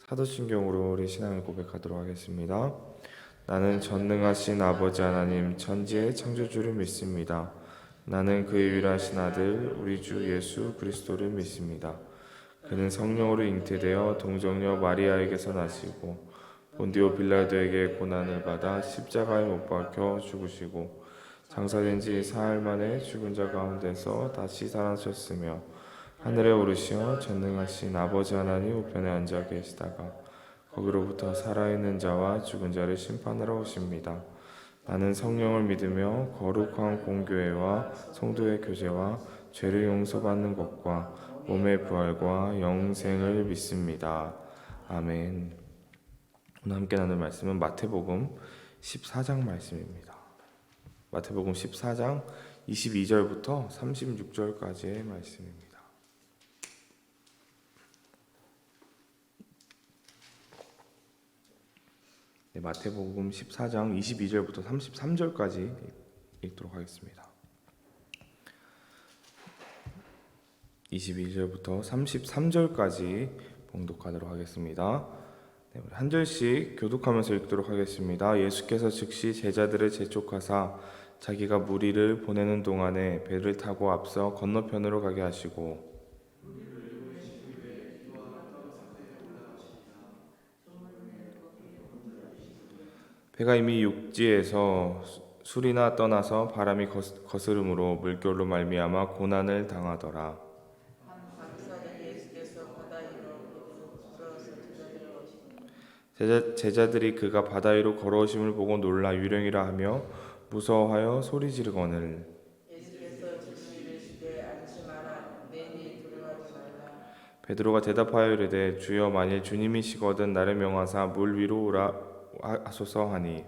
사도신경으로 우리 신앙을 고백하도록 하겠습니다. 나는 전능하신 아버지 하나님 천지의 창조주를 믿습니다. 나는 그의 유일하신 아들 우리 주 예수 그리스도를 믿습니다. 그는 성령으로 잉태되어 동정녀 마리아에게서 나시고 본디오 빌라도에게 고난을 받아 십자가에 못 박혀 죽으시고 장사된 지 사흘 만에 죽은 자 가운데서 다시 살아나셨으며 하늘에 오르시어 전능하신 아버지 하나님 우편에 앉아 계시다가 거기로부터 살아있는 자와 죽은 자를 심판하러 오십니다. 나는 성령을 믿으며 거룩한 공교회와 성도의 교제와 죄를 용서받는 것과 몸의 부활과 영생을 믿습니다. 아멘. 오늘 함께 나눌 말씀은 마태복음 14장 말씀입니다. 마태복음 14장 22절부터 36절까지의 말씀입니다. 네, 마태복음 14장 22절부터 33절까지 읽도록 하겠습니다. 22절부터 33절까지 봉독하도록 하겠습니다. 네, 우리 한 절씩 교독하면서 읽도록 하겠습니다. 예수께서 즉시 제자들을 재촉하사 자기가 무리를 보내는 동안에 배를 타고 앞서 건너편으로 가게 하시고 배가 이미 육지에서 술이나 떠나서 바람이 거스름으로 물결로 말미암아 고난을 당하더라. 제자들이 그가 바다 위로 걸어오심을 보고 놀라 유령이라 하며 무서워하여 소리 지르거늘 베드로가 대답하여 이르되 주여 만일 주님이시거든 나를 명하사 물 위로 오라 하소서 하니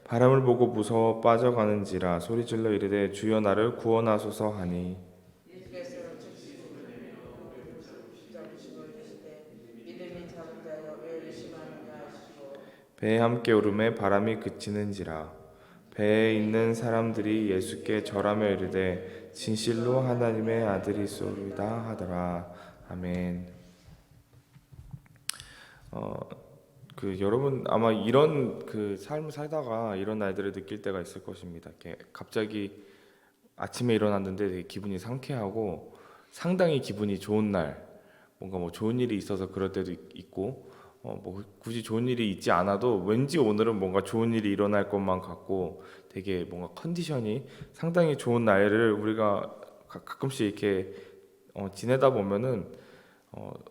바람을 보고 무서워 빠져가는지라 소리질러 이르되 주여 나를 구원하소서 하니 배에 함께 오름에 바람이 그치는지라 배에 있는 사람들이 예수께 절하며 이르되 진실로 하나님의 아들이소이다 하더라. 아멘. 여러분 아마 이런 삶을 살다가 이런 날들을 느낄 때가 있을 것입니다. 이렇게 갑자기 아침에 일어났는데 되게 기분이 상쾌하고 상당히 기분이 좋은 날, 뭔가 뭐 좋은 일이 있어서 그럴 때도 있고, 뭐 굳이 좋은 일이 있지 않아도 왠지 오늘은 뭔가 좋은 일이 일어날 것만 같고 되게 뭔가 컨디션이 상당히 좋은 날을 우리가 가끔씩 이렇게 지내다 보면은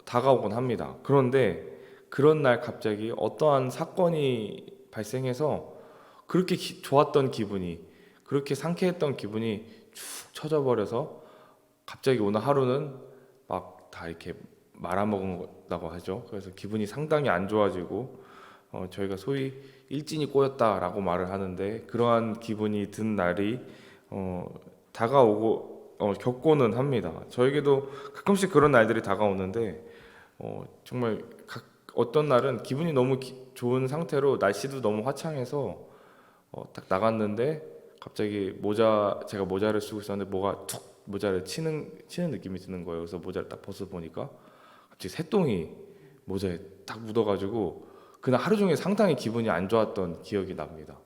다가오곤 합니다. 그런데 그런 날 갑자기 어떠한 사건이 발생해서 그렇게 좋았던 기분이, 그렇게 상쾌했던 기분이 축 처져버려서 갑자기 오늘 하루는 막 다 이렇게 말아먹은다고 하죠. 그래서 기분이 상당히 안 좋아지고 저희가 소위 일진이 꼬였다라고 말을 하는데 그러한 기분이 든 날이 다가오고 겪고는 합니다. 저에게도 가끔씩 그런 날들이 다가오는데 정말 어떤 날은 기분이 너무 좋은 상태로 날씨도 너무 화창해서 딱 나갔는데 갑자기 제가 모자를 쓰고 있었는데 뭐가 툭 모자를 치는 느낌이 드는 거예요. 그래서 모자를 딱 벗어 보니까 갑자기 새똥이 모자에 딱 묻어가지고 그날 하루 종일 상당히 기분이 안 좋았던 기억이 납니다.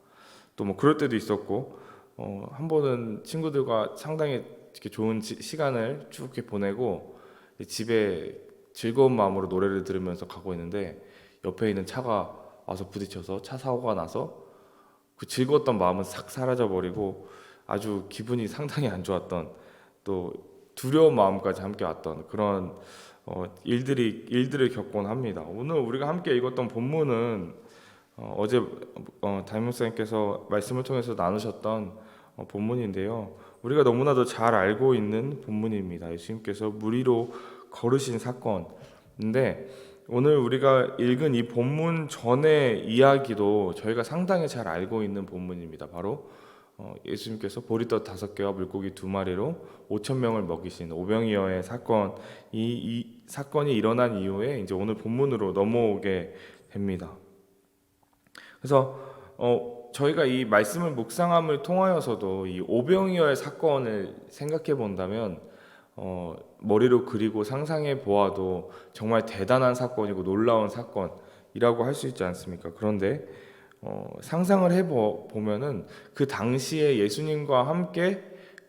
또 뭐 그럴 때도 있었고 한 번은 친구들과 상당히 이렇게 좋은 시간을 쭉 이렇게 보내고 집에 즐거운 마음으로 노래를 들으면서 가고 있는데 옆에 있는 차가 와서 부딪혀서 차 사고가 나서 그 즐거웠던 마음은 싹 사라져 버리고 아주 기분이 상당히 안 좋았던 또 두려운 마음까지 함께 왔던 그런 일들을 겪곤 합니다. 오늘 우리가 함께 읽었던 본문은 어제 담임 목사님께서 말씀을 통해서 나누셨던 본문인데요. 우리가 너무나도 잘 알고 있는 본문입니다. 예수님께서 물 위로 걸으신 사건인데 오늘 우리가 읽은 이 본문 전의 이야기도 저희가 상당히 잘 알고 있는 본문입니다. 바로 예수님께서 보리떡 5개와 물고기 2마리로 5,000명을 먹이신 오병이어의 사건, 이 사건이 일어난 이후에 이제 오늘 본문으로 넘어오게 됩니다. 그래서 저희가 이 말씀을 묵상함을 통하여서도 이 오병이어의 사건을 생각해 본다면 머리로 그리고 상상해 보아도 정말 대단한 사건이고 놀라운 사건이라고 할 수 있지 않습니까? 그런데 상상을 보면은 그 당시에 예수님과 함께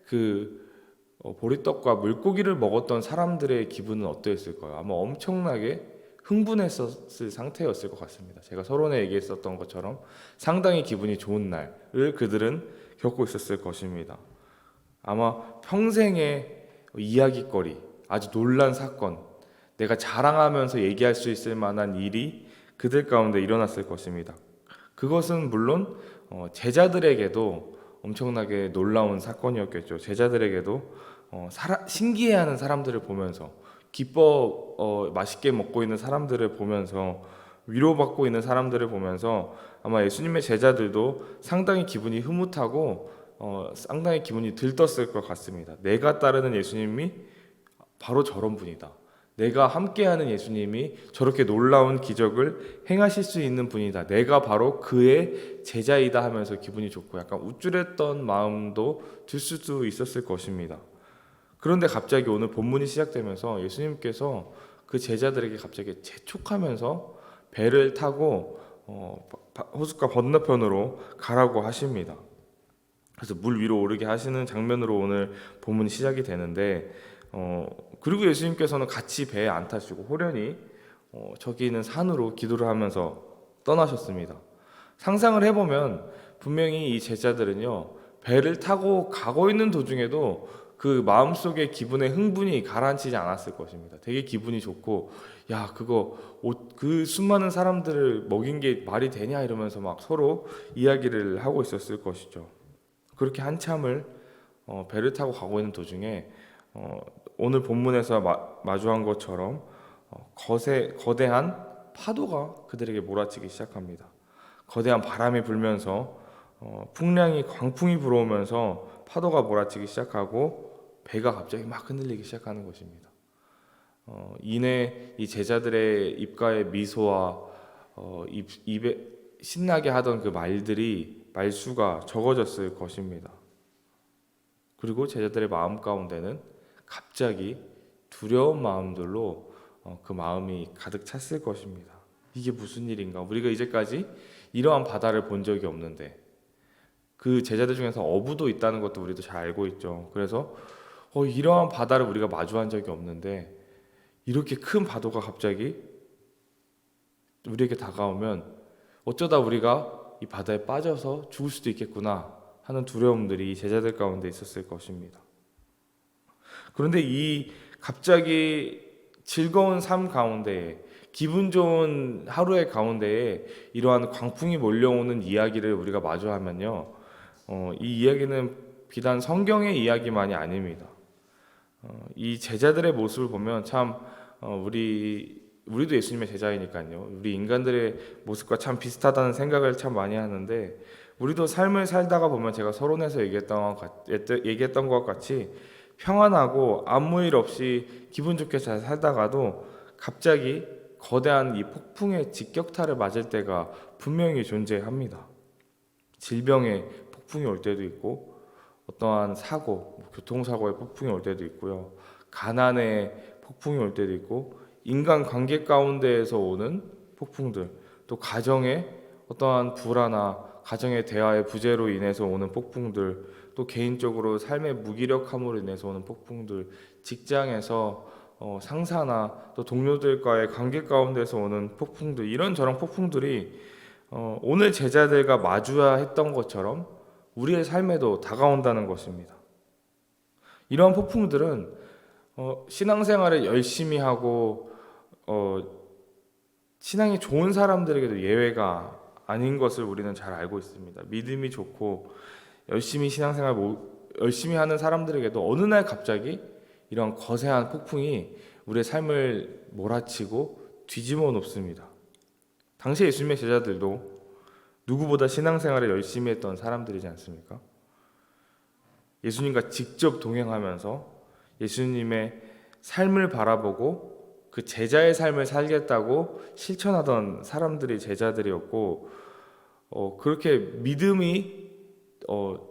그 보리떡과 물고기를 먹었던 사람들의 기분은 어떠했을까요? 아마 엄청나게 흥분했었을 상태였을 것 같습니다. 제가 서론에 얘기했었던 것처럼 상당히 기분이 좋은 날을 그들은 겪고 있었을 것입니다. 아마 평생의 이야깃거리, 아주 놀란 사건, 내가 자랑하면서 얘기할 수 있을 만한 일이 그들 가운데 일어났을 것입니다. 그것은 물론 제자들에게도 엄청나게 놀라운 사건이었겠죠. 제자들에게도 신기해하는 사람들을 보면서 맛있게 먹고 있는 사람들을 보면서 위로받고 있는 사람들을 보면서 아마 예수님의 제자들도 상당히 기분이 흐뭇하고 상당히 기분이 들떴을 것 같습니다. 내가 따르는 예수님이 바로 저런 분이다. 내가 함께하는 예수님이 저렇게 놀라운 기적을 행하실 수 있는 분이다. 내가 바로 그의 제자이다 하면서 기분이 좋고 약간 우쭐했던 마음도 들 수도 있었을 것입니다. 그런데 갑자기 오늘 본문이 시작되면서 예수님께서 그 제자들에게 갑자기 재촉하면서 배를 타고 호숫가 건너편으로 가라고 하십니다. 그래서 물 위로 오르게 하시는 장면으로 오늘 본문이 시작이 되는데 그리고 예수님께서는 같이 배에 안 타시고 호련히 저기 있는 산으로 기도를 하면서 떠나셨습니다. 상상을 해보면 분명히 이 제자들은요 배를 타고 가고 있는 도중에도 그 마음속의 기분의 흥분이 가라앉히지 않았을 것입니다. 되게 기분이 좋고 야 그거 그 수많은 사람들을 먹인 게 말이 되냐 이러면서 막 서로 이야기를 하고 있었을 것이죠. 그렇게 한참을 배를 타고 가고 있는 도중에 오늘 본문에서 마주한 것처럼 거대한 파도가 그들에게 몰아치기 시작합니다. 거대한 바람이 불면서 풍랑이 광풍이 불어오면서 파도가 몰아치기 시작하고 배가 갑자기 막 흔들리기 시작하는 것입니다. 이내 이 제자들의 입가에 미소와 입에 신나게 하던 그 말수가 적어졌을 것입니다. 그리고 제자들의 마음 가운데는 갑자기 두려운 마음들로 그 마음이 가득 찼을 것입니다. 이게 무슨 일인가? 우리가 이제까지 이러한 바다를 본 적이 없는데 그 제자들 중에서 어부도 있다는 것도 우리도 잘 알고 있죠. 그래서 이러한 바다를 우리가 마주한 적이 없는데 이렇게 큰 파도가 갑자기 우리에게 다가오면 어쩌다 우리가 이 바다에 빠져서 죽을 수도 있겠구나 하는 두려움들이 제자들 가운데 있었을 것입니다. 그런데 이 갑자기 즐거운 삶 가운데에 기분 좋은 하루의 가운데에 이러한 광풍이 몰려오는 이야기를 우리가 마주하면요, 이 이야기는 비단 성경의 이야기만이 아닙니다. 이 제자들의 모습을 보면 참 우리도 예수님의 제자이니까요. 우리 인간들의 모습과 참 비슷하다는 생각을 참 많이 하는데 우리도 삶을 살다가 보면 제가 서론에서 얘기했던 것 같이 평안하고 아무 일 없이 기분 좋게 잘 살다가도 갑자기 거대한 이 폭풍의 직격탄을 맞을 때가 분명히 존재합니다. 질병의 폭풍이 올 때도 있고 어떠한 사고, 교통사고의 폭풍이 올 때도 있고요. 가난의 폭풍이 올 때도 있고 인간 관계 가운데에서 오는 폭풍들, 또 가정의 어떠한 불화나 가정의 대화의 부재로 인해서 오는 폭풍들, 또 개인적으로 삶의 무기력함으로 인해서 오는 폭풍들, 직장에서 상사나 또 동료들과의 관계 가운데서 오는 폭풍들, 이런저런 폭풍들이 오늘 제자들과 마주해야 했던 것처럼 우리의 삶에도 다가온다는 것입니다. 이러한 폭풍들은 신앙생활을 열심히 하고 신앙이 좋은 사람들에게도 예외가 아닌 것을 우리는 잘 알고 있습니다. 믿음이 좋고 열심히 신앙생활 열심히 하는 사람들에게도 어느 날 갑자기 이런 거세한 폭풍이 우리의 삶을 몰아치고 뒤집어 놓습니다. 당시 예수님의 제자들도 누구보다 신앙생활을 열심히 했던 사람들이지 않습니까? 예수님과 직접 동행하면서 예수님의 삶을 바라보고 그 제자의 삶을 살겠다고 실천하던 사람들이 제자들이었고 그렇게 믿음이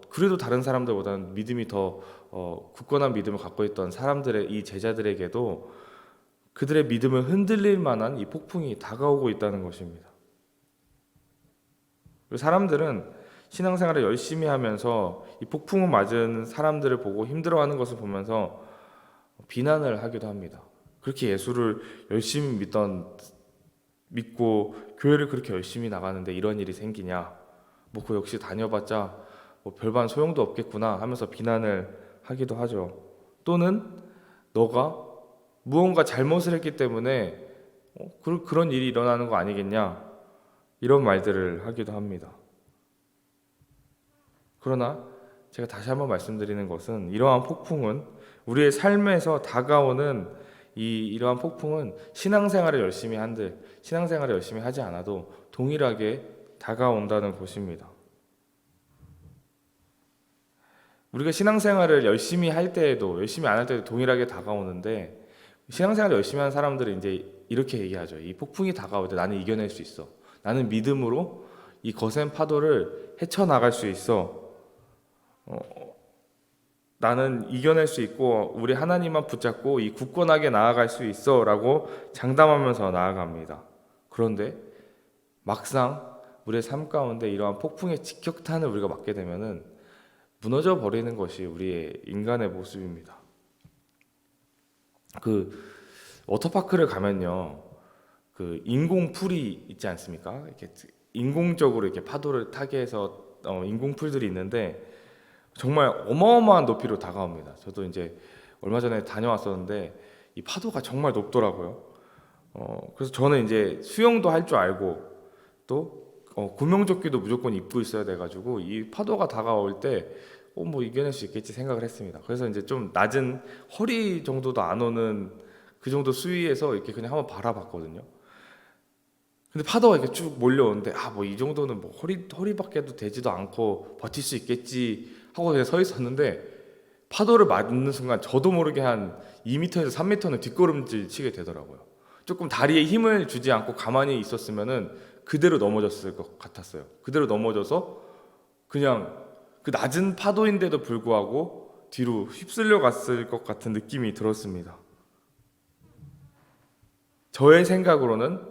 그래도 다른 사람들보다는 믿음이 더 굳건한 믿음을 갖고 있던 사람들의 이 제자들에게도 그들의 믿음을 흔들릴 만한 이 폭풍이 다가오고 있다는 것입니다. 사람들은 신앙생활을 열심히 하면서 이 폭풍을 맞은 사람들을 보고 힘들어하는 것을 보면서 비난을 하기도 합니다. 그렇게 예수를 열심히 믿고 교회를 그렇게 열심히 나가는데 이런 일이 생기냐? 뭐 그 역시 다녀봤자 뭐 별반 소용도 없겠구나 하면서 비난을 하기도 하죠. 또는 너가 무언가 잘못을 했기 때문에 그런 일이 일어나는 거 아니겠냐? 이런 말들을 하기도 합니다. 그러나 제가 다시 한번 말씀드리는 것은 이러한 폭풍은 우리의 삶에서 다가오는 이러한 폭풍은 신앙생활을 열심히 한들 신앙생활을 열심히 하지 않아도 동일하게 다가온다는 것입니다. 우리가 신앙생활을 열심히 할 때에도 열심히 안 할 때도 동일하게 다가오는데 신앙생활을 열심히 하는 사람들은 이제 이렇게 얘기하죠. 이 폭풍이 다가올 때 나는 이겨낼 수 있어. 나는 믿음으로 이 거센 파도를 헤쳐나갈 수 있어. 나는 이겨낼 수 있고 우리 하나님만 붙잡고 이 굳건하게 나아갈 수 있어 라고 장담하면서 나아갑니다. 그런데 막상 우리의 삶 가운데 이러한 폭풍의 직격탄을 우리가 맞게 되면은 무너져 버리는 것이 우리의 인간의 모습입니다. 그 워터파크를 가면요, 그 인공 풀이 있지 않습니까? 이렇게 인공적으로 이렇게 파도를 타게 해서 인공 풀들이 있는데 정말 어마어마한 높이로 다가옵니다. 저도 이제 얼마 전에 다녀왔었는데 이 파도가 정말 높더라고요. 그래서 저는 이제 수영도 할 줄 알고 또 구명조끼도 무조건 입고 있어야 돼가지고 이 파도가 다가올 때 뭐 이겨낼 수 있겠지 생각을 했습니다. 그래서 이제 좀 낮은 허리 정도도 안 오는 그 정도 수위에서 이렇게 그냥 한번 바라봤거든요. 근데 파도가 이렇게 쭉 몰려오는데 뭐 이 정도는 뭐 허리밖에도 되지도 않고 버틸 수 있겠지 하고 그냥 서 있었는데 파도를 맞는 순간 저도 모르게 한 2m에서 3m는 뒷걸음질 치게 되더라고요. 조금 다리에 힘을 주지 않고 가만히 있었으면은 그대로 넘어졌을 것 같았어요. 그대로 넘어져서 그냥 그 낮은 파도인데도 불구하고 뒤로 휩쓸려 갔을 것 같은 느낌이 들었습니다. 저의 생각으로는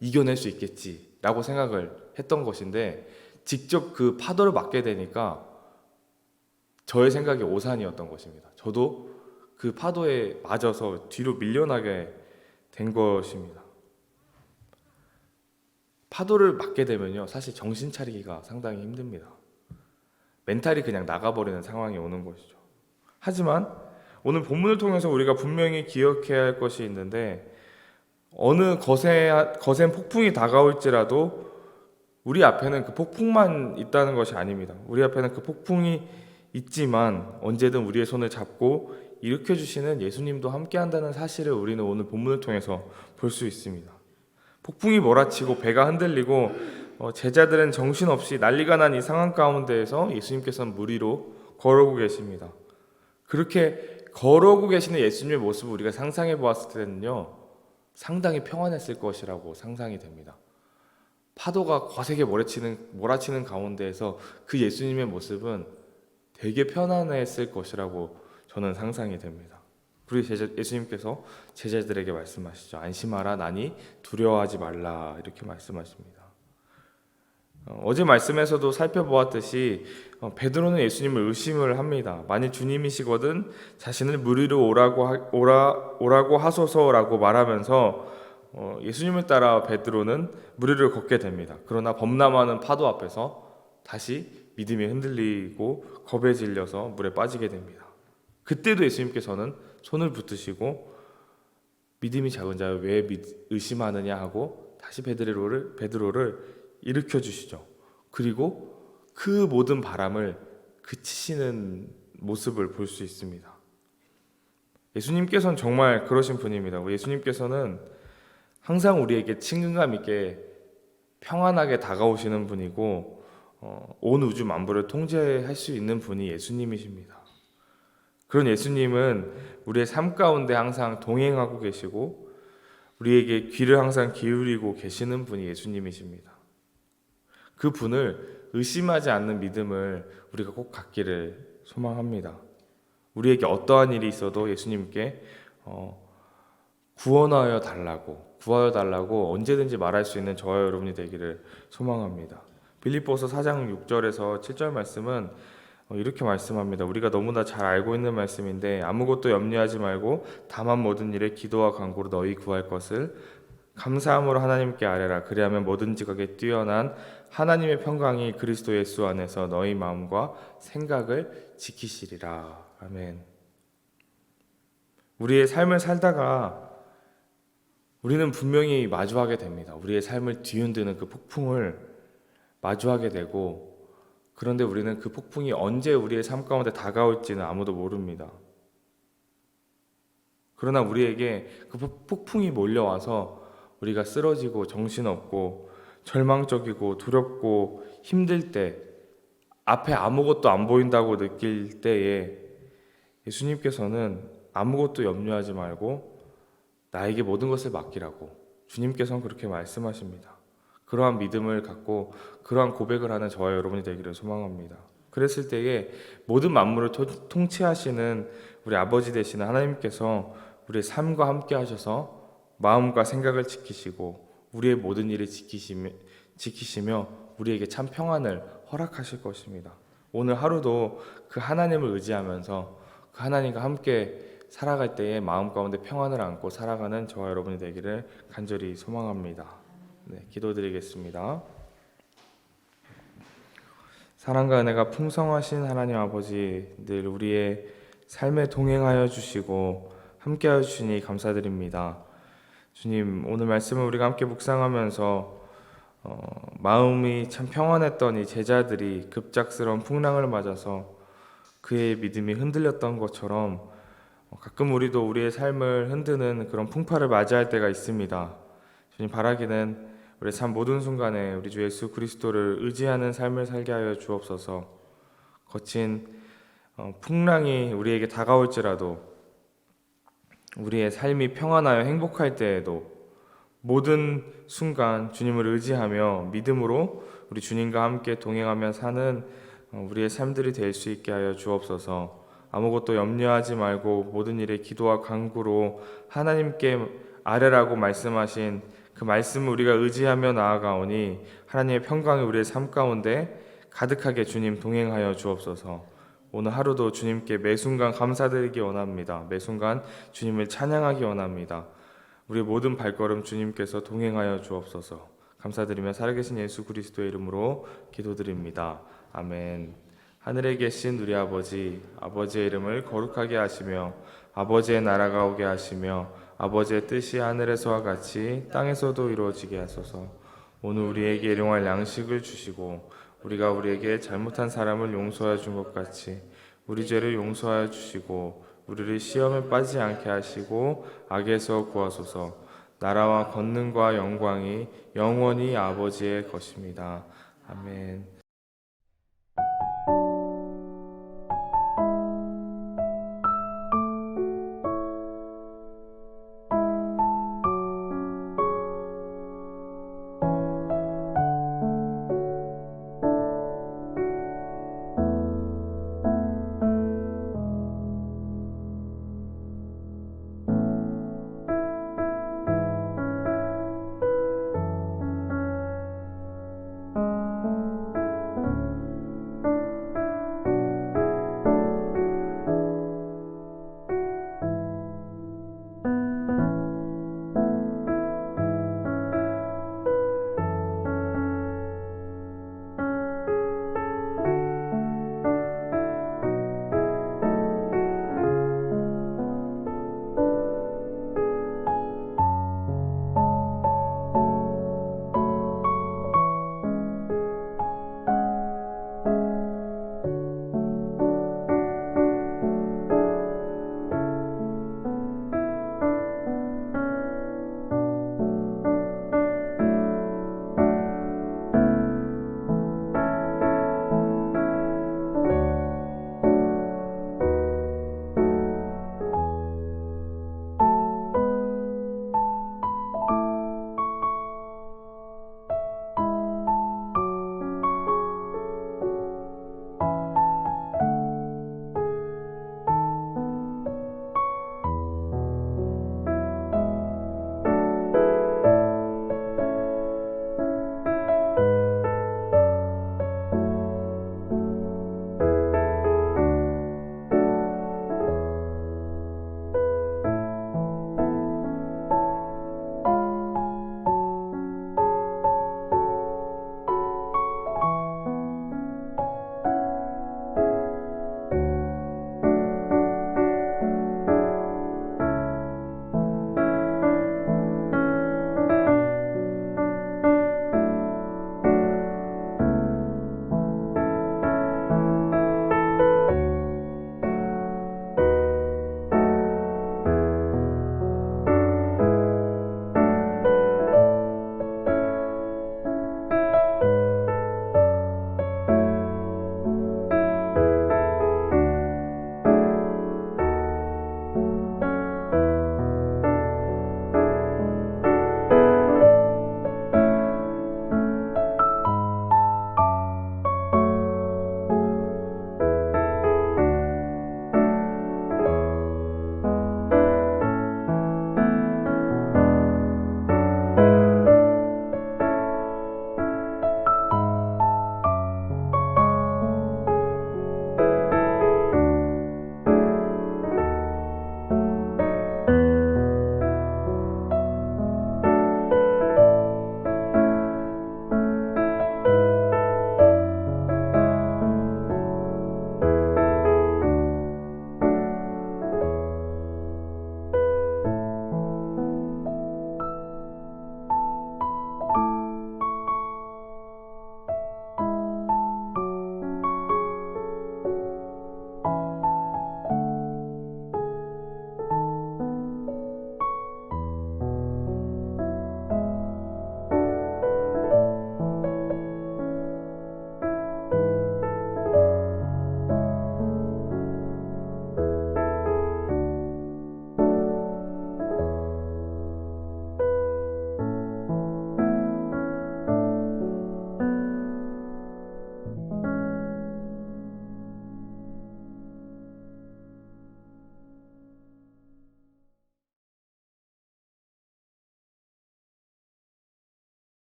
이겨낼 수 있겠지라고 생각을 했던 것인데 직접 그 파도를 맞게 되니까 저의 생각이 오산이었던 것입니다. 저도 그 파도에 맞아서 뒤로 밀려나게 된 것입니다. 파도를 맞게 되면요, 사실 정신 차리기가 상당히 힘듭니다. 멘탈이 그냥 나가버리는 상황이 오는 것이죠. 하지만 오늘 본문을 통해서 우리가 분명히 기억해야 할 것이 있는데 어느 거센 폭풍이 다가올지라도 우리 앞에는 그 폭풍만 있다는 것이 아닙니다. 우리 앞에는 그 폭풍이 있지만 언제든 우리의 손을 잡고 일으켜주시는 예수님도 함께한다는 사실을 우리는 오늘 본문을 통해서 볼 수 있습니다. 폭풍이 몰아치고 배가 흔들리고 제자들은 정신없이 난리가 난 이 상황 가운데에서 예수님께서는 물 위로 걸어오고 계십니다. 그렇게 걸어오고 계시는 예수님의 모습을 우리가 상상해 보았을 때는요, 상당히 평안했을 것이라고 상상이 됩니다. 파도가 거세게 몰아치는 가운데에서 그 예수님의 모습은 되게 편안했을 것이라고 저는 상상이 됩니다. 그리고 예수님께서 제자들에게 말씀하시죠. 안심하라, 나니 두려워하지 말라, 이렇게 말씀하십니다. 어제 말씀에서도 살펴보았듯이 베드로는 예수님을 의심을 합니다. 만일 주님이시거든 자신을 물 위로 오라고 하소서라고 말하면서 예수님을 따라 베드로는 물 위를 걷게 됩니다. 그러나 범람하는 파도 앞에서 다시 믿음이 흔들리고 겁에 질려서 물에 빠지게 됩니다. 그때도 예수님께서는 손을 붙드시고 믿음이 작은 자여 왜 의심하느냐 하고 다시 베드로를 일으켜 주시죠. 그리고 그 모든 바람을 그치시는 모습을 볼 수 있습니다. 예수님께서는 정말 그러신 분입니다. 예수님께서는 항상 우리에게 친근감 있게 평안하게 다가오시는 분이고 온 우주 만물을 통제할 수 있는 분이 예수님이십니다. 그런 예수님은 우리의 삶 가운데 항상 동행하고 계시고 우리에게 귀를 항상 기울이고 계시는 분이 예수님이십니다. 그 분을 의심하지 않는 믿음을 우리가 꼭 갖기를 소망합니다. 우리에게 어떠한 일이 있어도 예수님께 구원하여 달라고 언제든지 말할 수 있는 저와 여러분이 되기를 소망합니다. 빌립보서 4장 6절에서 7절 말씀은 이렇게 말씀합니다. 우리가 너무나 잘 알고 있는 말씀인데 아무것도 염려하지 말고 다만 모든 일에 기도와 간구로 너희 구할 것을 감사함으로 하나님께 아뢰라. 그리하면 모든 지각에 뛰어난 하나님의 평강이 그리스도 예수 안에서 너희 마음과 생각을 지키시리라. 아멘. 우리의 삶을 살다가 우리는 분명히 마주하게 됩니다. 우리의 삶을 뒤흔드는 그 폭풍을 마주하게 되고, 그런데 우리는 그 폭풍이 언제 우리의 삶 가운데 다가올지는 아무도 모릅니다. 그러나 우리에게 그 폭풍이 몰려와서 우리가 쓰러지고 정신없고 절망적이고 두렵고 힘들 때, 앞에 아무것도 안 보인다고 느낄 때에 예수님께서는 아무것도 염려하지 말고 나에게 모든 것을 맡기라고 주님께서는 그렇게 말씀하십니다. 그러한 믿음을 갖고 그러한 고백을 하는 저와 여러분이 되기를 소망합니다. 그랬을 때에 모든 만물을 통치하시는 우리 아버지 되시는 하나님께서 우리의 삶과 함께 하셔서 마음과 생각을 지키시고 우리의 모든 일을 지키시며 우리에게 참 평안을 허락하실 것입니다. 오늘 하루도 그 하나님을 의지하면서 그 하나님과 함께 살아갈 때에 마음 가운데 평안을 안고 살아가는 저와 여러분이 되기를 간절히 소망합니다. 네, 기도드리겠습니다. 사랑과 은혜가 풍성하신 하나님 아버지, 늘 우리의 삶에 동행하여 주시고 함께하여 주시니 감사드립니다. 주님, 오늘 말씀을 우리가 함께 묵상하면서 마음이 참 평안했던 이 제자들이 급작스러운 풍랑을 맞아서 그의 믿음이 흔들렸던 것처럼 가끔 우리도 우리의 삶을 흔드는 그런 풍파를 맞이할 때가 있습니다. 주님, 바라기는 우리 삶 모든 순간에 우리 주 예수 그리스도를 의지하는 삶을 살게 하여 주옵소서. 거친 풍랑이 우리에게 다가올지라도 우리의 삶이 평안하여 행복할 때에도 모든 순간 주님을 의지하며 믿음으로 우리 주님과 함께 동행하며 사는 우리의 삶들이 될 수 있게 하여 주옵소서. 아무것도 염려하지 말고 모든 일에 기도와 간구로 하나님께 아뢰라고 말씀하신 그 말씀을 우리가 의지하며 나아가오니 하나님의 평강이 우리의 삶 가운데 가득하게 주님 동행하여 주옵소서. 오늘 하루도 주님께 매 순간 감사드리기 원합니다. 매 순간 주님을 찬양하기 원합니다. 우리의 모든 발걸음 주님께서 동행하여 주옵소서. 감사드리며 살아계신 예수 그리스도의 이름으로 기도드립니다. 아멘. 하늘에 계신 우리 아버지, 아버지의 이름을 거룩하게 하시며 아버지의 나라가 오게 하시며 아버지의 뜻이 하늘에서와 같이 땅에서도 이루어지게 하소서. 오늘 우리에게 일용할 양식을 주시고 우리가 우리에게 잘못한 사람을 용서하여 준 것 같이 우리 죄를 용서하여 주시고 우리를 시험에 빠지지 않게 하시고 악에서 구하소서. 나라와 권능과 영광이 영원히 아버지의 것입니다. 아멘.